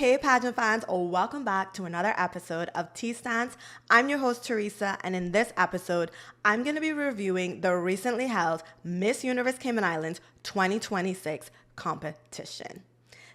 Hey pageant fans, welcome back to another episode of Tea Stands. I'm your host Teresa, and in this episode, I'm going to be reviewing the recently held Miss Universe Cayman Islands 2026 competition.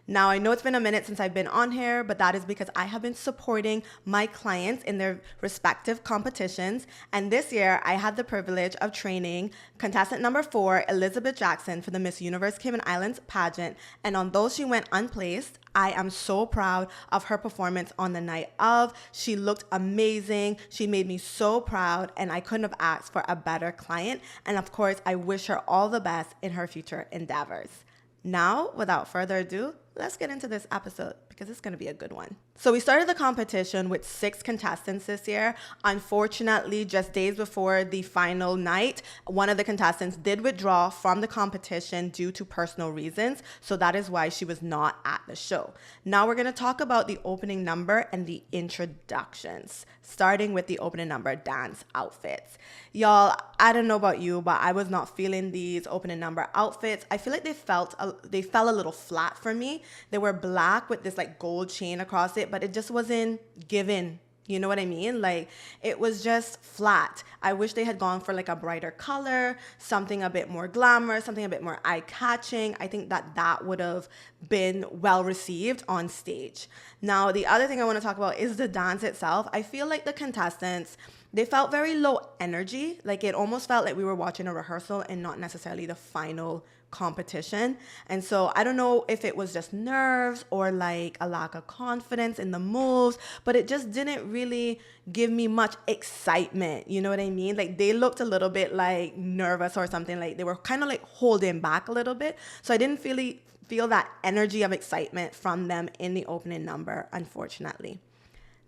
Now, I know it's been a minute since I've been on here, but that is because I have been supporting my clients in their respective competitions. And this year, I had the privilege of training contestant number 4, Elizabeth Jackson, for the Miss Universe Cayman Islands pageant. And although she went unplaced, I am so proud of her performance on the night of. She looked amazing. She made me so proud, and I couldn't have asked for a better client. And of course, I wish her all the best in her future endeavors. Now, without further ado, let's get into this episode because it's going to be a good one. So we started the competition with 6 contestants this year. Unfortunately, just days before the final night, one of the contestants did withdraw from the competition due to personal reasons. So that is why she was not at the show. Now we're going to talk about the opening number and the introductions, starting with the opening number dance outfits. Y'all, I don't know about you, but I was not feeling these opening number outfits. I feel like they fell a little flat for me. They were black with this like gold chain across it, but it just wasn't given. You know what I mean? Like, it was just flat. I wish they had gone for like a brighter color, something a bit more glamorous, something a bit more eye-catching. I think that would have been well received on stage. Now, the other thing I want to talk about is the dance itself. I feel like the contestants, they felt very low energy. Like, it almost felt like we were watching a rehearsal and not necessarily the final competition. And so I don't know if it was just nerves or like a lack of confidence in the moves, but it just didn't really give me much excitement. You know what I mean? Like, they looked a little bit like nervous or something. Like, they were kind of like holding back a little bit. So I didn't feel that energy of excitement from them in the opening number, unfortunately.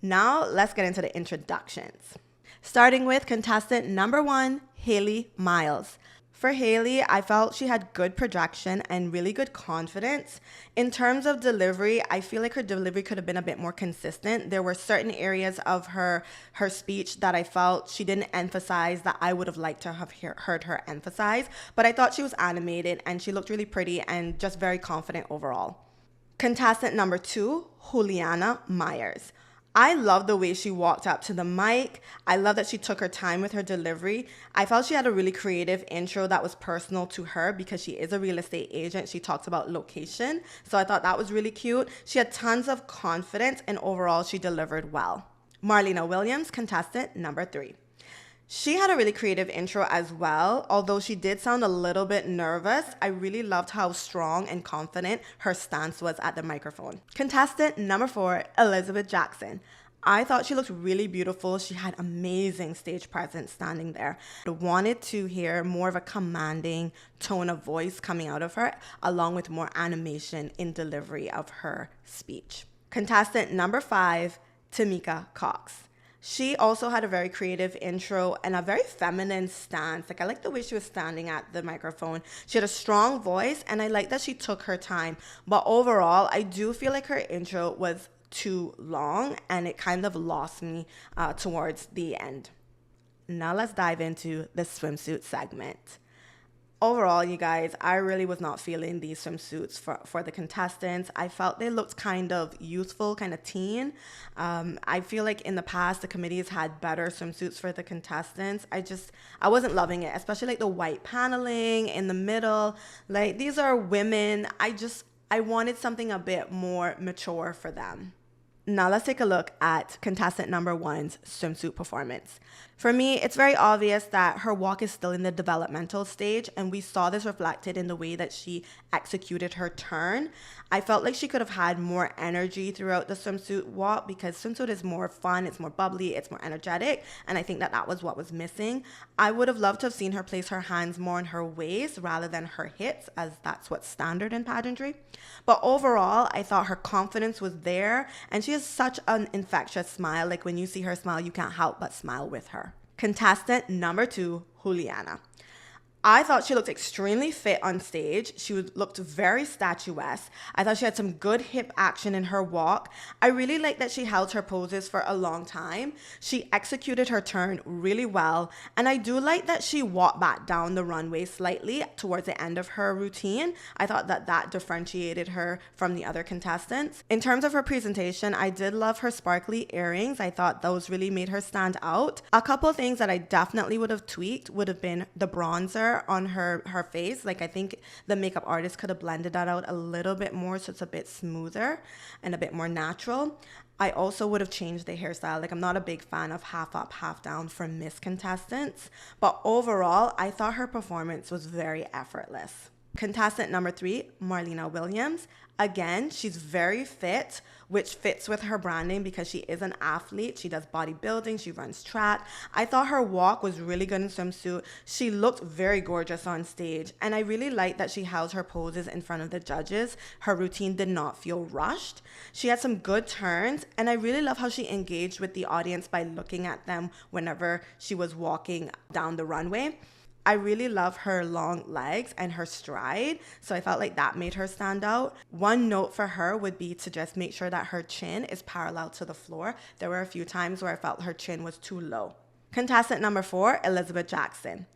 Now let's get into the introductions. Starting with contestant number 1, Haley Miles. For Haley, I felt she had good projection and really good confidence. In terms of delivery, I feel like her delivery could have been a bit more consistent. There were certain areas of her speech that I felt she didn't emphasize that I would have liked to have heard her emphasize. But I thought she was animated and she looked really pretty and just very confident overall. Contestant number 2, Juliana Myers. I love the way she walked up to the mic. I love that she took her time with her delivery. I felt she had a really creative intro that was personal to her because she is a real estate agent. She talks about location. So I thought that was really cute. She had tons of confidence and overall she delivered well. Marlena Williams, contestant number 3. She had a really creative intro as well. Although she did sound a little bit nervous, I really loved how strong and confident her stance was at the microphone. Contestant number 4, Elizabeth Jackson. I thought she looked really beautiful. She had amazing stage presence standing there. I wanted to hear more of a commanding tone of voice coming out of her, along with more animation in delivery of her speech. Contestant number 5, Tamika Cox. She also had a very creative intro and a very feminine stance. Like, I like the way she was standing at the microphone. She had a strong voice, and I like that she took her time. But overall, I do feel like her intro was too long, and it kind of lost me towards the end. Now let's dive into the swimsuit segment. Overall, you guys, I really was not feeling these swimsuits for the contestants. I felt they looked kind of youthful, kind of teen. I feel like in the past, the committees had better swimsuits for the contestants. I wasn't loving it, especially like the white paneling in the middle. Like, these are women. I wanted something a bit more mature for them. Now let's take a look at contestant number 1's swimsuit performance. For me, it's very obvious that her walk is still in the developmental stage, and we saw this reflected in the way that she executed her turn. I felt like she could have had more energy throughout the swimsuit walk because swimsuit is more fun, it's more bubbly, it's more energetic, and I think that was what was missing. I would have loved to have seen her place her hands more on her waist rather than her hips, as that's what's standard in pageantry. But overall, I thought her confidence was there, and she has such an infectious smile. Like, when you see her smile, you can't help but smile with her. Contestant number 2, Juliana. I thought she looked extremely fit on stage. Looked very statuesque. I thought she had some good hip action in her walk. I really liked that she held her poses for a long time. She executed her turn really well. And I do like that she walked back down the runway slightly towards the end of her routine. I thought that that differentiated her from the other contestants. In terms of her presentation, I did love her sparkly earrings. I thought those really made her stand out. A couple of things that I definitely would have tweaked would have been the bronzer on her face. Like, I think the makeup artist could have blended that out a little bit more so it's a bit smoother and a bit more natural. I also would have changed the hairstyle. Like, I'm not a big fan of half up, half down for Miss contestants, but overall, I thought her performance was very effortless. Contestant number 3, Marlena Williams. Again, she's very fit, which fits with her branding because she is an athlete. She does bodybuilding, she runs track. I thought her walk was really good in swimsuit. She looked very gorgeous on stage, and I really liked that she held her poses in front of the judges. Her routine did not feel rushed. She had some good turns, and I really love how she engaged with the audience by looking at them whenever she was walking down the runway. I really love her long legs and her stride, so I felt like that made her stand out. One note for her would be to just make sure that her chin is parallel to the floor. There were a few times where I felt her chin was too low. Contestant number 4, Elizabeth Jackson.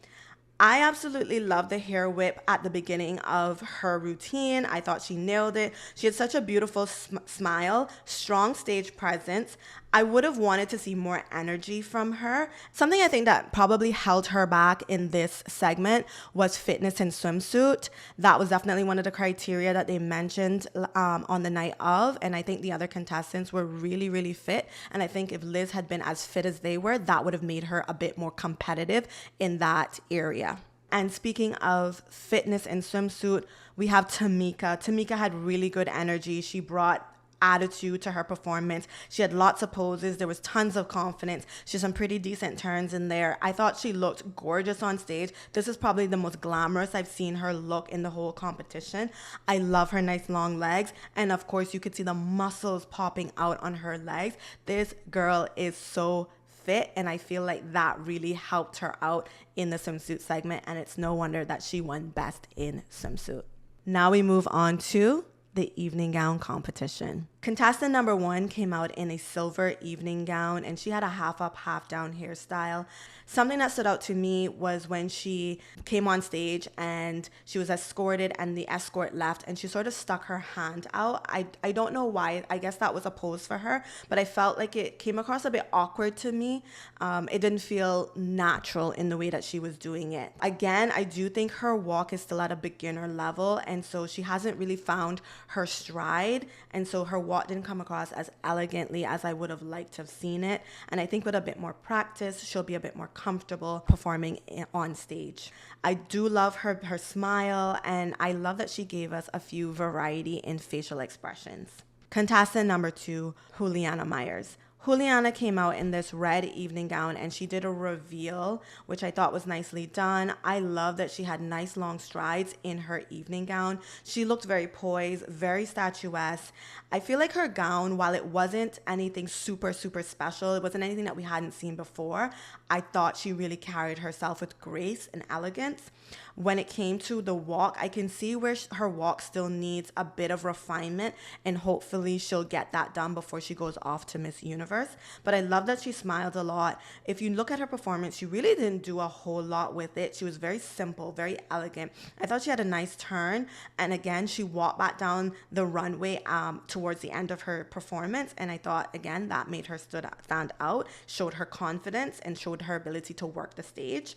I absolutely love the hair whip at the beginning of her routine. I thought she nailed it. She had such a beautiful smile, strong stage presence. I would have wanted to see more energy from her. Something I think that probably held her back in this segment was fitness in swimsuit. That was definitely one of the criteria that they mentioned on the night of. And I think the other contestants were really, really fit. And I think if Liz had been as fit as they were, that would have made her a bit more competitive in that area. And speaking of fitness and swimsuit, we have Tamika. Tamika had really good energy. She brought attitude to her performance. She had lots of poses. There was tons of confidence. She had some pretty decent turns in there. I thought she looked gorgeous on stage. This is probably the most glamorous I've seen her look in the whole competition. I love her nice long legs. And of course, you could see the muscles popping out on her legs. This girl is so fit, and I feel like that really helped her out in the swimsuit segment, and it's no wonder that she won Best in Swimsuit. Now we move on to the evening gown competition. Contestant number 1 came out in a silver evening gown, and she had a half up, half down hairstyle. Something that stood out to me was when she came on stage and she was escorted and the escort left, and she sort of stuck her hand out. I don't know why. I guess that was a pose for her, but I felt like it came across a bit awkward to me. It didn't feel natural in the way that she was doing it. Again, I do think her walk is still at a beginner level, and so she hasn't really found her stride, and so her walk didn't come across as elegantly as I would have liked to have seen it. And I think with a bit more practice, she'll be a bit more comfortable performing on stage. I do love her smile, and I love that she gave us a few variety in facial expressions. Contestant number 2, Juliana Myers. Juliana came out in this red evening gown, and she did a reveal, which I thought was nicely done. I love that she had nice long strides in her evening gown. She looked very poised, very statuesque. I feel like her gown, while it wasn't anything super, super special, it wasn't anything that we hadn't seen before, I thought she really carried herself with grace and elegance. When it came to the walk, I can see where her walk still needs a bit of refinement, and hopefully she'll get that done before she goes off to Miss Universe. But I love that she smiled a lot. If you look at her performance, she really didn't do a whole lot with it. She was very simple, very elegant. I thought she had a nice turn, and again, she walked back down the runway towards the end of her performance, and I thought, again, that made her stand out, showed her confidence, and showed her ability to work the stage.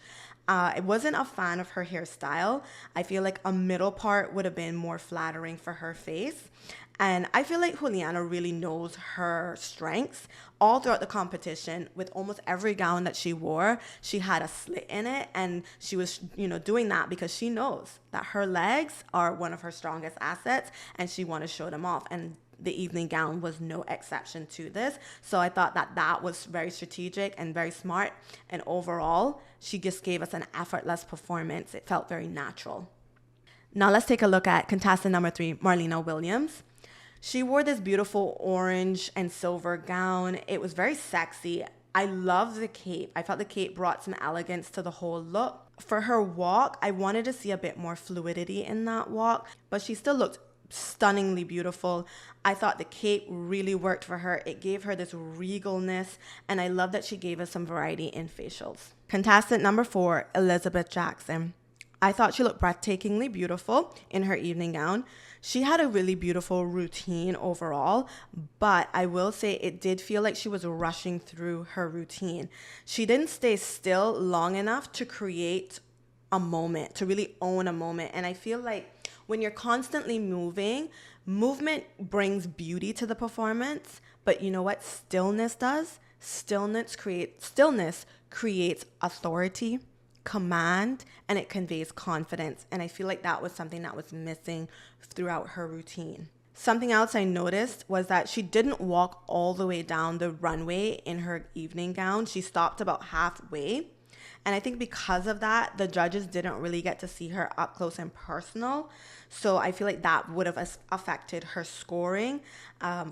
I wasn't a fan of her hairstyle. I feel like a middle part would have been more flattering for her face. And I feel like Juliana really knows her strengths. All throughout the competition, with almost every gown that she wore, she had a slit in it, and she was, doing that because she knows that her legs are one of her strongest assets, and she wanted to show them off. And the evening gown was no exception to this. So I thought that was very strategic and very smart. And overall, she just gave us an effortless performance. It felt very natural. Now let's take a look at contestant number 3, Marlena Williams. She wore this beautiful orange and silver gown. It was very sexy. I love the cape. I felt the cape brought some elegance to the whole look. For her walk, I wanted to see a bit more fluidity in that walk, but she still looked stunningly beautiful. I thought the cape really worked for her. It gave her this regalness, and I love that she gave us some variety in facials. Contestant number 4, Elizabeth Jackson. I thought she looked breathtakingly beautiful in her evening gown. She had a really beautiful routine overall, but I will say it did feel like she was rushing through her routine. She didn't stay still long enough to create a moment, to really own a moment. And I feel like when you're constantly moving, movement brings beauty to the performance, but you know what stillness does? Stillness creates authority, command, and it conveys confidence. And I feel like that was something that was missing throughout her routine. Something else I noticed was that she didn't walk all the way down the runway in her evening gown. She stopped about halfway. And I think because of that, the judges didn't really get to see her up close and personal. So I feel like that would have affected her scoring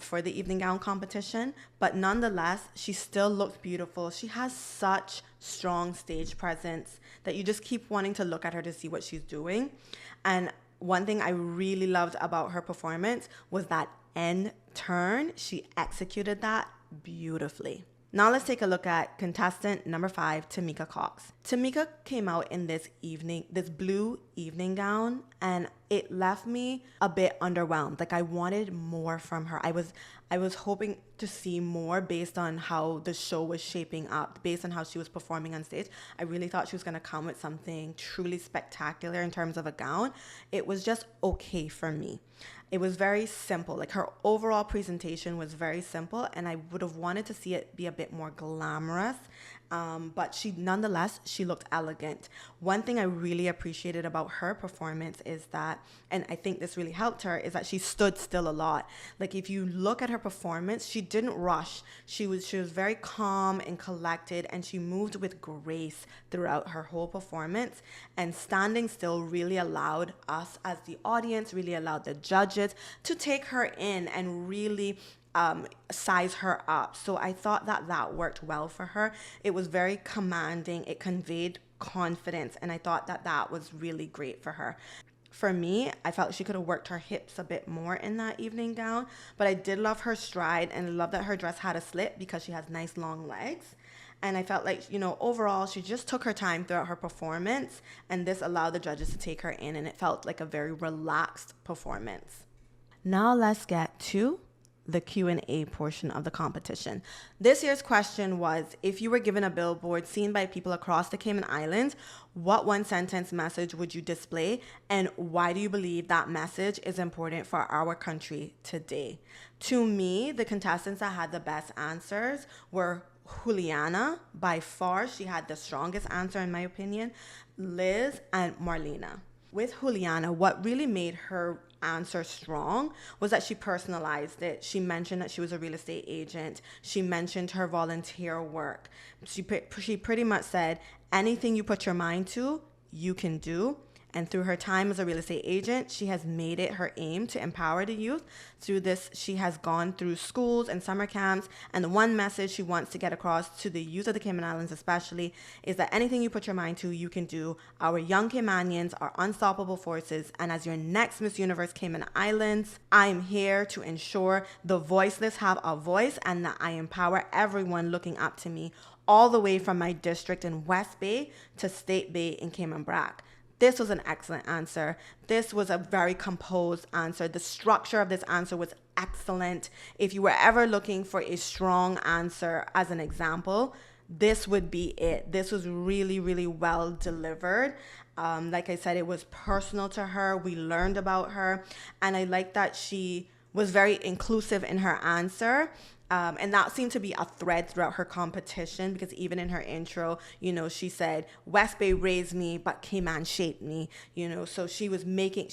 for the evening gown competition. But nonetheless, she still looked beautiful. She has such strong stage presence that you just keep wanting to look at her to see what she's doing. And one thing I really loved about her performance was that end turn. She executed that beautifully. Now let's take a look at contestant number 5, Tamika Cox. Tamika came out in this blue evening gown, and it left me a bit underwhelmed. Like I wanted more from her. I was hoping to see more based on how the show was shaping up, based on how she was performing on stage. I really thought she was going to come with something truly spectacular in terms of a gown. It was just okay for me. It was very simple. Like her overall presentation was very simple, and I would have wanted to see it be a bit more glamorous. But nonetheless, she looked elegant. One thing I really appreciated about her performance is that, and I think this really helped her, is that she stood still a lot. Like if you look at her performance, she didn't rush. She was very calm and collected, and she moved with grace throughout her whole performance. And standing still really allowed us as the audience, really allowed the judges to take her in and really size her up. So I thought that worked well for her. It was very commanding. It conveyed confidence, and I thought that was really great for her. For me, I felt she could have worked her hips a bit more in that evening gown, but I did love her stride and love that her dress had a slit because she has nice long legs. And I felt like, overall, she just took her time throughout her performance, and this allowed the judges to take her in, and it felt like a very relaxed performance. Now let's get to the Q&A portion of the competition. This year's question was, if you were given a billboard seen by people across the Cayman Islands, what one sentence message would you display, and why do you believe that message is important for our country today? To me, the contestants that had the best answers were Juliana. By far, she had the strongest answer in my opinion, Liz, and Marlena. With Juliana, what really made her answer strong was that she personalized it. She mentioned that she was a real estate agent. She mentioned her volunteer work. She pretty much said, anything you put your mind to, you can do. And through her time as a real estate agent, she has made it her aim to empower the youth. Through this, she has gone through schools and summer camps. And the one message she wants to get across to the youth of the Cayman Islands especially is that anything you put your mind to, you can do. Our young Caymanians are unstoppable forces. And as your next Miss Universe Cayman Islands, I'm here to ensure the voiceless have a voice and that I empower everyone looking up to me, all the way from my district in West Bay to State Bay in Cayman Brac. This was an excellent answer. This was a very composed answer. The structure of this answer was excellent. If you were ever looking for a strong answer as an example, this would be it. This was really, really well delivered. Like I said, it was personal to her. We learned about her. And I like that she was very inclusive in her answer. And that seemed to be a thread throughout her competition, because even in her intro, she said, West Bay raised me, but Cayman shaped me, so she was making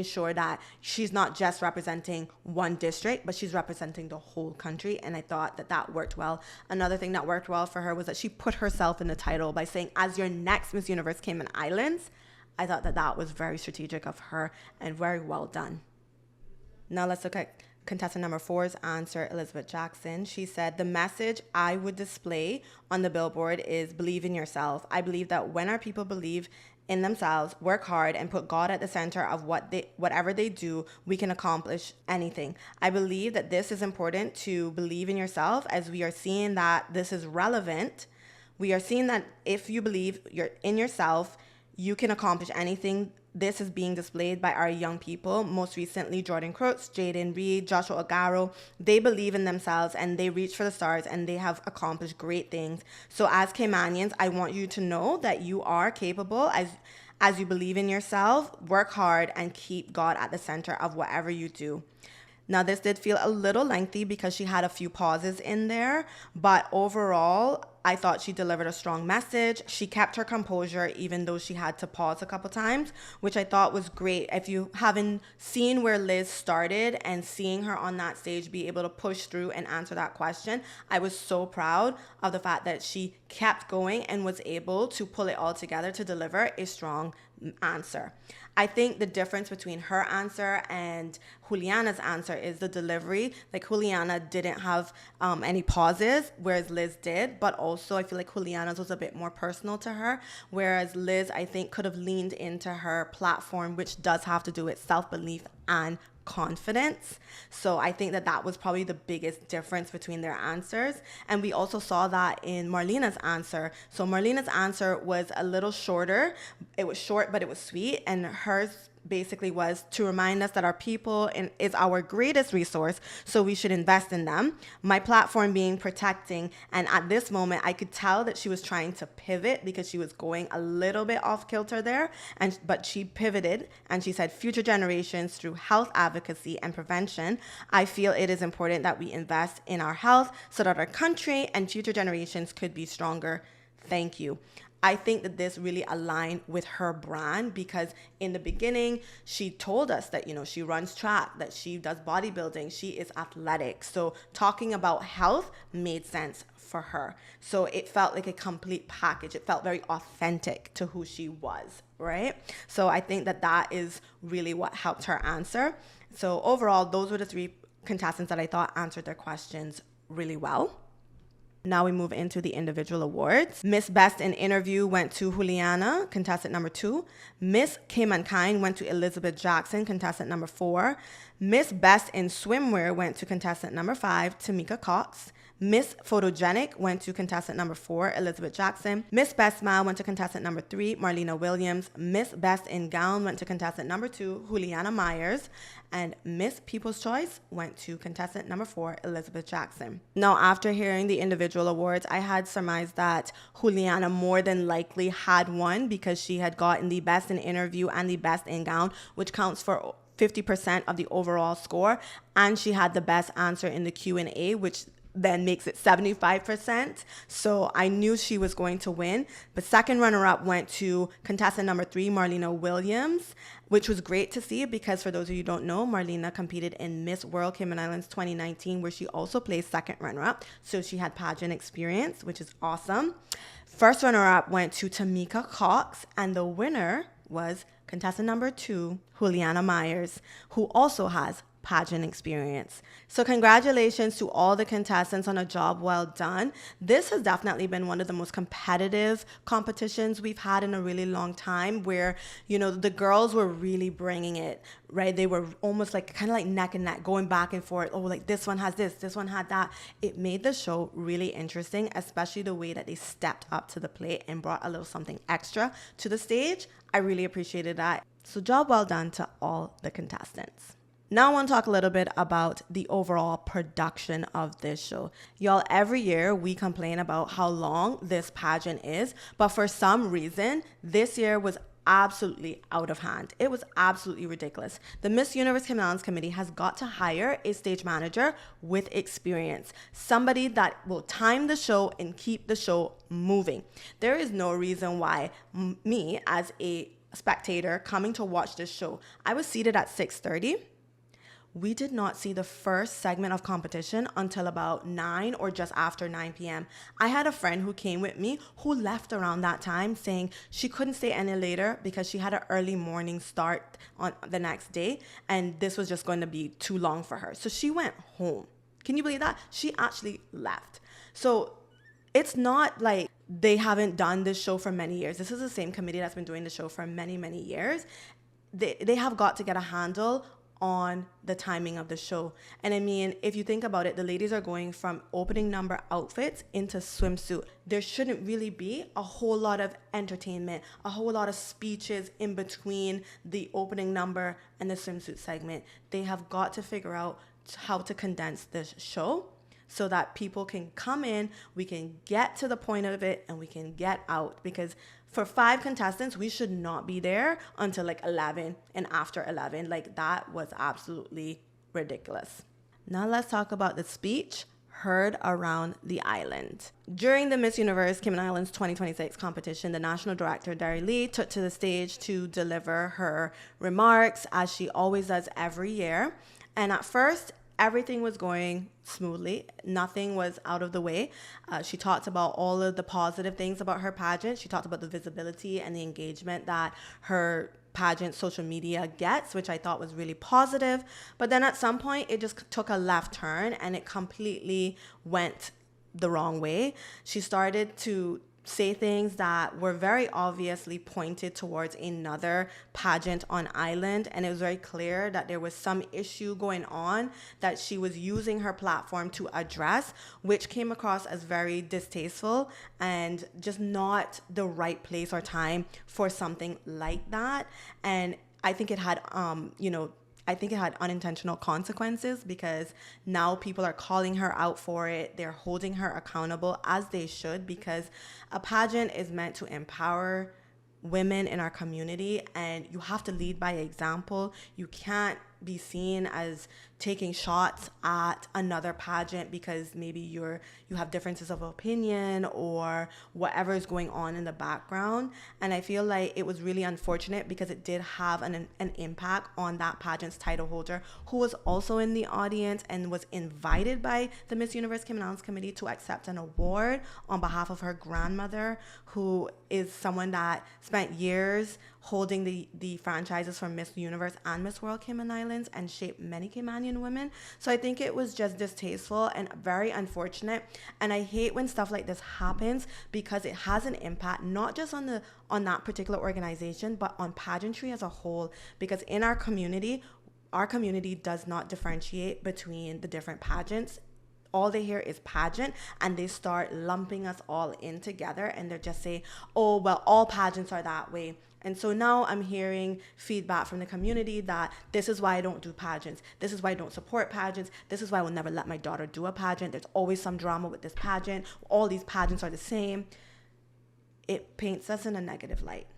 sure that she's not just representing one district, but she's representing the whole country. And I thought that worked well. Another thing that worked well for her was that she put herself in the title by saying, as your next Miss Universe Cayman Islands. I thought that was very strategic of her and very well done. Now let's look at contestant number 4's answer, Elizabeth Jackson. She said, the message I would display on the billboard is believe in yourself. I believe that when our people believe in themselves, work hard, and put God at the center of whatever they do, we can accomplish anything. I believe that this is important to believe in yourself, as we are seeing that this is relevant. We are seeing that if you believe you're in yourself, you can accomplish anything. This is being displayed by our young people. Most recently, Jordan Crooks, Jaden Reed, Joshua Ogaro. They believe in themselves and they reach for the stars and they have accomplished great things. So as Caymanians, I want you to know that you are capable as you believe in yourself, work hard, and keep God at the center of whatever you do. Now, this did feel a little lengthy because she had a few pauses in there, but overall, I thought she delivered a strong message. She kept her composure even though she had to pause a couple times, which I thought was great. If you haven't seen where Liz started and seeing her on that stage be able to push through and answer that question, I was so proud of the fact that she kept going and was able to pull it all together to deliver a strong answer. I think the difference between her answer and Juliana's answer is the delivery. Like, Juliana didn't have any pauses, whereas Liz did, but also I feel like Juliana's was a bit more personal to her, whereas Liz, I think, could have leaned into her platform, which does have to do with self-belief and confidence. So I think that was probably the biggest difference between their answers. And we also saw that in Marlena's answer. So Marlena's answer was a little shorter. It was short, but it was sweet. And hers basically was to remind us that our people is our greatest resource, so we should invest in them. My platform being protecting, and at this moment I could tell that she was trying to pivot because she was going a little bit off kilter there, but she pivoted and she said, future generations through health advocacy and prevention. I feel it is important that we invest in our health so that our country and future generations could be stronger. Thank you. I think that this really aligned with her brand, because in the beginning, she told us that, she runs track, that she does bodybuilding, she is athletic. So talking about health made sense for her. So it felt like a complete package. It felt very authentic to who she was, right? So I think that is really what helped her answer. So overall, those were the 3 contestants that I thought answered their questions really well. Now we move into the individual awards. Miss Best in Interview went to Juliana, contestant number 2. Miss Cayman Kind went to Elizabeth Jackson, contestant number 4. Miss Best in Swimwear went to contestant number 5, Tamika Cox. Miss Photogenic went to contestant number 4, Elizabeth Jackson. Miss Best Smile went to contestant number 3, Marlena Williams. Miss Best in Gown went to contestant number 2, Juliana Myers. And Miss People's Choice went to contestant number 4, Elizabeth Jackson. Now, after hearing the individual awards, I had surmised that Juliana more than likely had won because she had gotten the Best in Interview and the Best in Gown, which counts for 50% of the overall score. And she had the best answer in the Q&A, which then makes it 75%. So I knew she was going to win. But second runner-up went to contestant number 3, Marlena Williams, which was great to see because, for those of you who don't know, Marlena competed in Miss World Cayman Islands 2019, where she also placed second runner-up. So she had pageant experience, which is awesome. First runner-up went to Tamika Cox, and the winner was contestant number 2, Juliana Myers, who also has pageant experience. So congratulations to all the contestants on a job well done. This has definitely been one of the most competitive competitions we've had in a really long time, where, the girls were really bringing it, right? They were almost like kind of like neck and neck, going back and forth. Oh, like this one has this one had that. It made the show really interesting, especially the way that they stepped up to the plate and brought a little something extra to the stage. I really appreciated that. So job well done to all the contestants. Now I want to talk a little bit about the overall production of this show. Y'all, every year we complain about how long this pageant is, but for some reason, this year was absolutely out of hand. It was absolutely ridiculous. The Miss Universe Cayman Islands committee has got to hire a stage manager with experience, somebody that will time the show and keep the show moving. There is no reason why me, as a spectator coming to watch this show, I was seated at 6:30. we did not see the first segment of competition until about 9 or just after 9 p.m. I had a friend who came with me who left around that time saying she couldn't stay any later because she had an early morning start on the next day and this was just going to be too long for her. So she went home. Can you believe that? She actually left. So it's not like they haven't done this show for many years. This is the same committee that's been doing the show for many, many years. They have got to get a handle on the timing of the show. And I mean, if you think about it, the ladies are going from opening number outfits into swimsuit. There shouldn't really be a whole lot of entertainment, a whole lot of speeches in between the opening number and the swimsuit segment. They have got to figure out how to condense this show so that people can come in, we can get to the point of it, and we can get out. Because for 5 contestants, we should not be there until like 11 and after 11. Like, that was absolutely ridiculous. Now let's talk about the speech heard around the island. During the Miss Universe Cayman Islands 2026 competition, the national director, Dari Lee, took to the stage to deliver her remarks, as she always does every year. And at first, everything was going smoothly. Nothing was out of the way. She talked about all of the positive things about her pageant. She talked about the visibility and the engagement that her pageant social media gets, which I thought was really positive. But then at some point, it just took a left turn and it completely went the wrong way. She started to say things that were very obviously pointed towards another pageant on island, and it was very clear that there was some issue going on that she was using her platform to address, which came across as very distasteful and just not the right place or time for something like that. And I think it had I think it had unintentional consequences, because now people are calling her out for it. They're holding her accountable, as they should, because a pageant is meant to empower women in our community, and you have to lead by example. You can't be seen as taking shots at another pageant because maybe you have differences of opinion or whatever is going on in the background. And I feel like it was really unfortunate because it did have an impact on that pageant's title holder, who was also in the audience and was invited by the Miss Universe Cayman Islands committee to accept an award on behalf of her grandmother, who is someone that spent years holding the franchises for Miss Universe and Miss World Cayman Islands and shaped many Caymanian women. So I think it was just distasteful and very unfortunate. And I hate when stuff like this happens, because it has an impact not just on that particular organization, but on pageantry as a whole. Because in our community does not differentiate between the different pageants. All they hear is pageant, and they start lumping us all in together, and they're just saying, oh, well, all pageants are that way. And so now I'm hearing feedback from the community that this is why I don't do pageants. This is why I don't support pageants. This is why I will never let my daughter do a pageant. There's always some drama with this pageant. All these pageants are the same. It paints us in a negative light.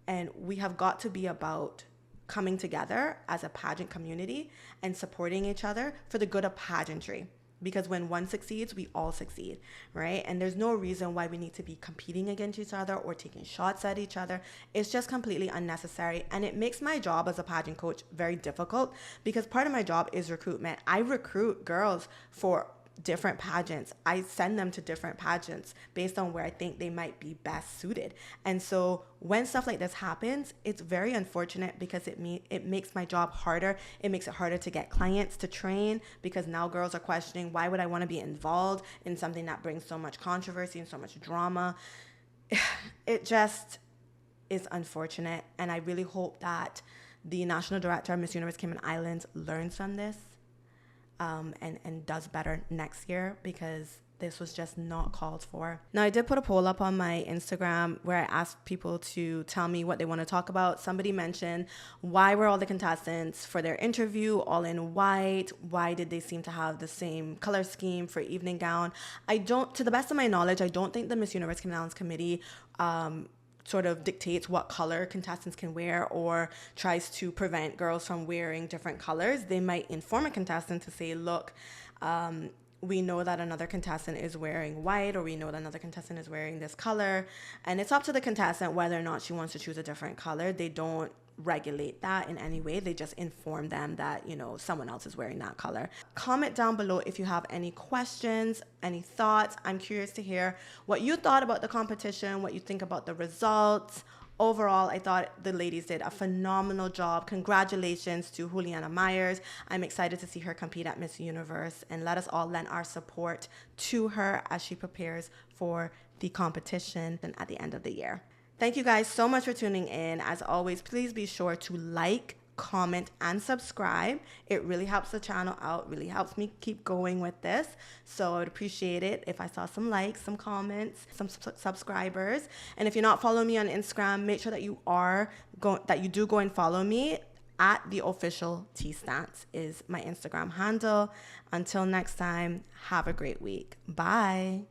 And we have got to be about coming together as a pageant community and supporting each other for the good of pageantry. Because when one succeeds, we all succeed, right? And there's no reason why we need to be competing against each other or taking shots at each other. It's just completely unnecessary. And it makes my job as a pageant coach very difficult, because part of my job is recruitment. I recruit girls for different pageants. I send them to different pageants based on where I think they might be best suited. And so when stuff like this happens, it's very unfortunate, because it makes my job harder. It makes it harder to get clients to train, because now girls are questioning, why would I want to be involved in something that brings so much controversy and so much drama? It just is unfortunate. And I really hope that the national director of Miss Universe Cayman Islands learns from this. And does better next year, because this was just not called for. Now, I did put a poll up on my Instagram where I asked people to tell me what they want to talk about. Somebody mentioned, why were all the contestants for their interview all in white? Why did they seem to have the same color scheme for evening gown? To the best of my knowledge, I don't think the Miss Universe Cayman Islands committee sort of dictates what color contestants can wear or tries to prevent girls from wearing different colors. They might inform a contestant to say, look, we know that another contestant is wearing white, or we know that another contestant is wearing this color. And it's up to the contestant whether or not she wants to choose a different color. They don't regulate that in any way. They just inform them that, you know, someone else is wearing that color. Comment down below if you have any questions, any thoughts. I'm curious to hear what you thought about the competition, what you think about the results. Overall, I thought the ladies did a phenomenal job. Congratulations to Juliana Myers. I'm excited to see her compete at Miss Universe, and let us all lend our support to her as she prepares for the competition at the end of the year. Thank you guys so much for tuning in. As always, please be sure to like, comment, and subscribe. It really helps the channel out, really helps me keep going with this. So I would appreciate it if I saw some likes, some comments, some subscribers. And if you're not following me on Instagram, make sure that you do go and follow me. At the official Tea Stance is my Instagram handle. Until next time, have a great week. Bye.